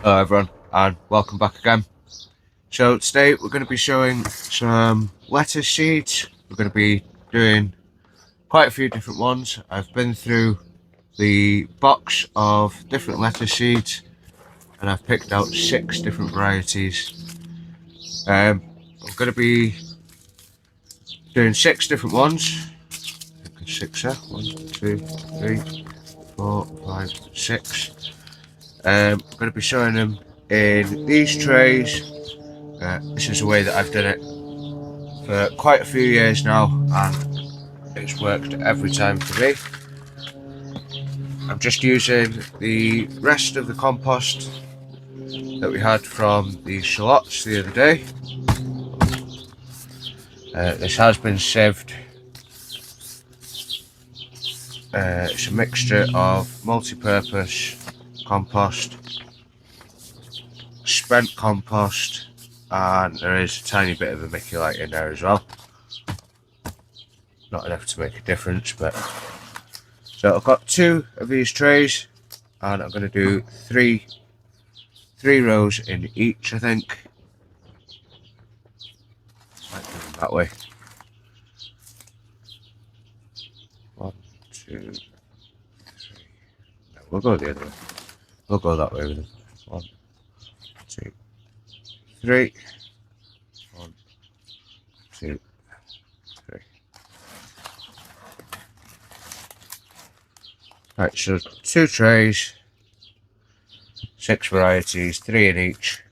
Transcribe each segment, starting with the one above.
Hello everyone and welcome back again. So today we're going to be showing some lettuce seeds. We're going to be doing quite a few different ones. I've been through the box of different lettuce seeds and I've picked out 6 different varieties. I'm going to be doing 6 different ones. 6 there. 1, 2, 3, 4, 5, 6. I'm going to be showing them in these trays. This is the way that I've done it for quite a few years now and it's worked every time for me. I'm just using the rest of the compost that we had from the shallots the other day. This has been sieved. It's a mixture of multi-purpose compost, spent compost, and there is a tiny bit of vermiculite in there as well. Not enough to make a difference, but so I've got 2 of these trays and I'm going to do three rows in each, I think. Might do them that way. 1, 2, 3. No, we'll go the other way. We'll go that way with them. 1, 2, 3. 1, 2, 3. Right, so 2 trays, 6 varieties, 3 in each.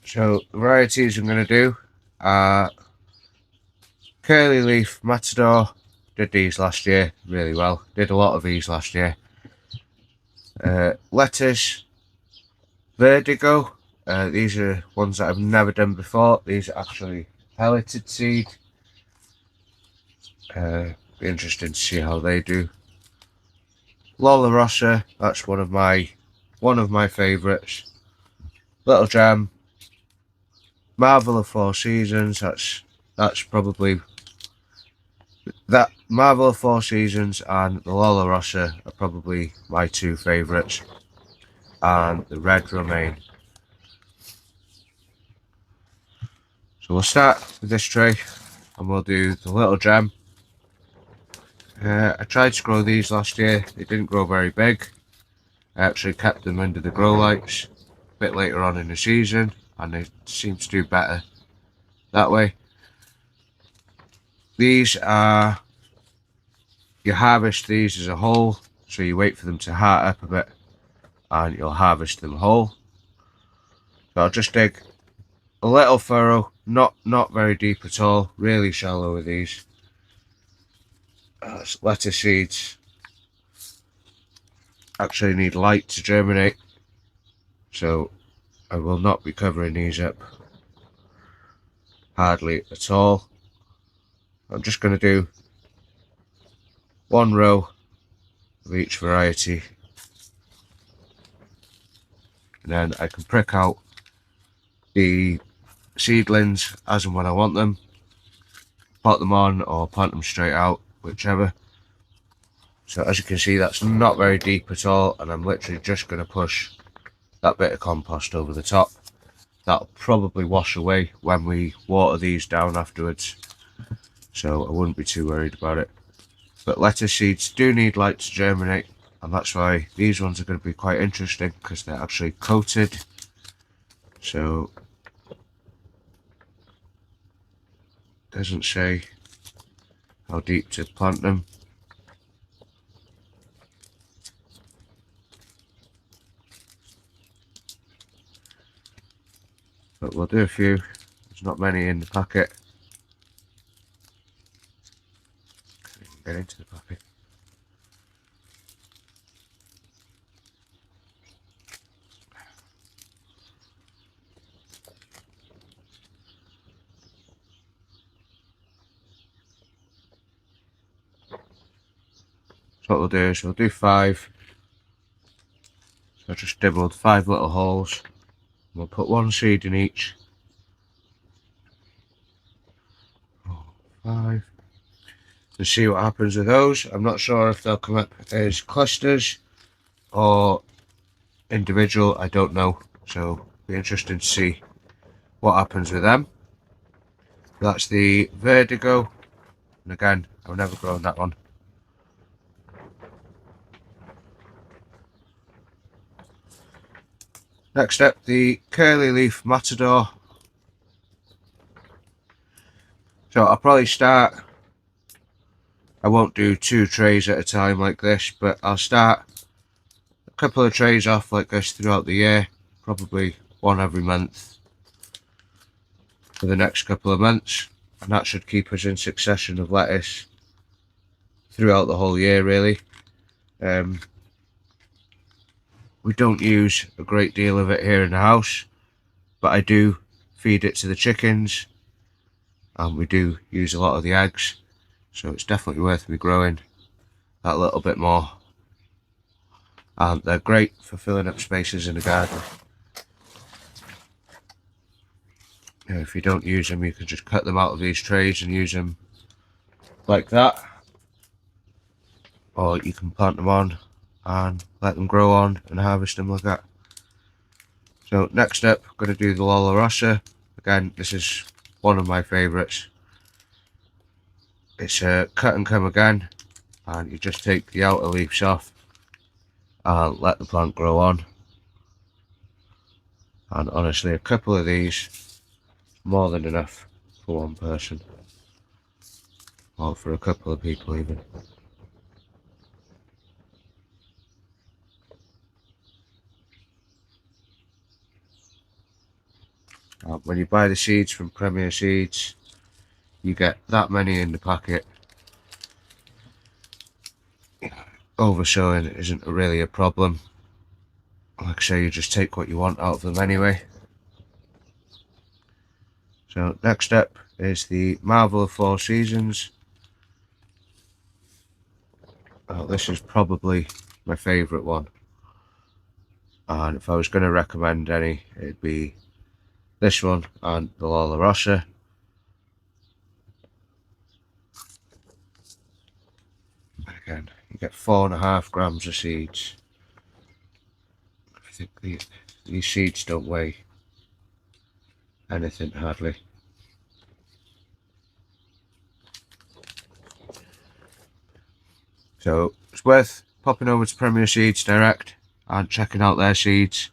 So the varieties I'm going to do are curly leaf matador. Did these last year really well. Did a lot of these last year. Lettuce vertigo. These are ones that I've never done before. These are actually pelleted seed. Be interesting to see how they do. Lola Rossa, that's one of my favourites. Little Gem, Marvel of 4 Seasons. That's probably that. Marvel of 4 Seasons and the Lola Rossa are probably my 2 favourites, and the Red Romaine. So we'll start with this tray and we'll do the Little Gem. I tried to grow these last year. They didn't grow very big. I actually kept them under the grow lights a bit later on in the season and they seem to do better that way. These are, you harvest these as a whole, so you wait for them to heart up a bit and you'll harvest them whole. So I'll just dig a little furrow, not very deep at all, really shallow with these. Lettuce seeds actually need light to germinate, so I will not be covering these up hardly at all. I'm just going to do 1 row of each variety, and then I can prick out the seedlings as and when I want them, pot them on or plant them straight out, whichever. So as you can see, that's not very deep at all, and I'm literally just going to push that bit of compost over the top. That'll probably wash away when we water these down afterwards, so I wouldn't be too worried about it. But lettuce seeds do need light to germinate, and that's why these ones are going to be quite interesting, because they're actually coated. So it doesn't say how deep to plant them. But we'll do a few. There's not many in the packet. Can't even get into the packet. So what we'll do is we'll do 5. So I just dibbled 5 little holes. We'll put 1 seed in each. 4, 5. And see what happens with those. I'm not sure if they'll come up as clusters or individual, I don't know. So it'll be interesting to see what happens with them. That's the Vertigo, and again, I've never grown that one. Next up, the Curly Leaf Matador. So I'll probably start, I won't do 2 trays at a time like this, but I'll start a couple of trays off like this throughout the year, probably one every month for the next couple of months, and that should keep us in succession of lettuce throughout the whole year really. We don't use a great deal of it here in the house, but I do feed it to the chickens, and we do use a lot of the eggs, so it's definitely worth me growing that little bit more. And they're great for filling up spaces in the garden. If you don't use them, you can just cut them out of these trays and use them like that, or you can plant them on and let them grow on and harvest them like that. So next up, I'm going to do the Lola Rossa. Again, this is one of my favourites. It's a cut and come again, and you just take the outer leaves off and let the plant grow on. And honestly, a couple of these, more than enough for one person, or for a couple of people even. When you buy the seeds from Premier Seeds, you get that many in the packet. Oversowing isn't really a problem. Like I say, you just take what you want out of them anyway. So next up is the Marvel of 4 Seasons. This is probably my favourite one, and if I was going to recommend any, it'd be this one and the Lola Rossa. Again, you get 4.5 grams of seeds. I think these seeds don't weigh anything hardly. So it's worth popping over to Premier Seeds direct and checking out their seeds.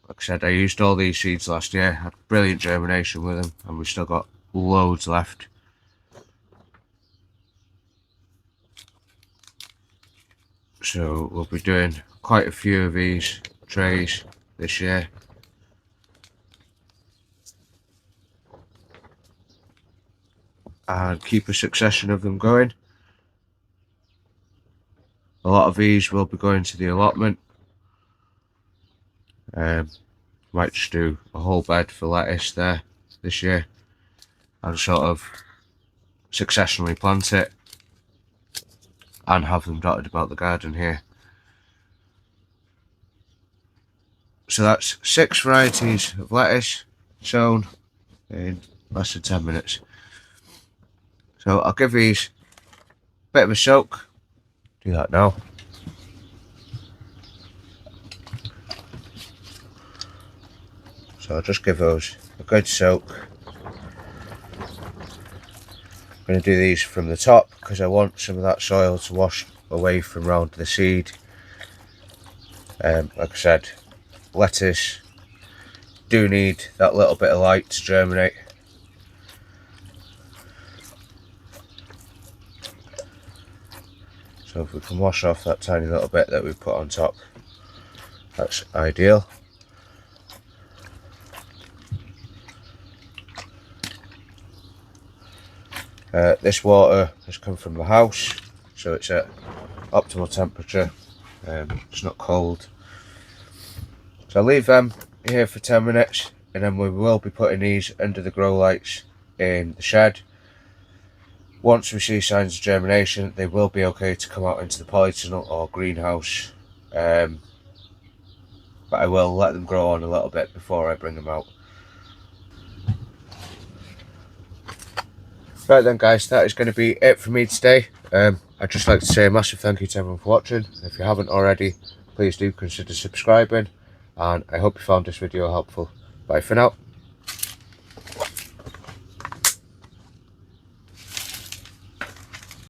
Like I said, I used all these seeds last year, had brilliant germination with them, and we've still got loads left. So we'll be doing quite a few of these trays this year. And keep a succession of them going. A lot of these will be going to the allotment. Might just do a whole bed for lettuce there this year and sort of successionally plant it and have them dotted about the garden here. So that's 6 varieties of lettuce sown in less than 10 minutes. So I'll give these a bit of a soak. Do that now. So I'll just give those a good soak. I'm going to do these from the top because I want some of that soil to wash away from around the seed. Like I said, lettuce do need that little bit of light to germinate. So if we can wash off that tiny little bit that we put on top, that's ideal. This water has come from the house, so it's at optimal temperature. It's not cold. So I'll leave them here for 10 minutes, and then we will be putting these under the grow lights in the shed. Once we see signs of germination, they will be okay to come out into the polytunnel or greenhouse, but I will let them grow on a little bit before I bring them out. Right then guys, that is going to be it for me today. I'd just like to say a massive thank you to everyone for watching. If you haven't already, please do consider subscribing, and I hope you found this video helpful. Bye for now.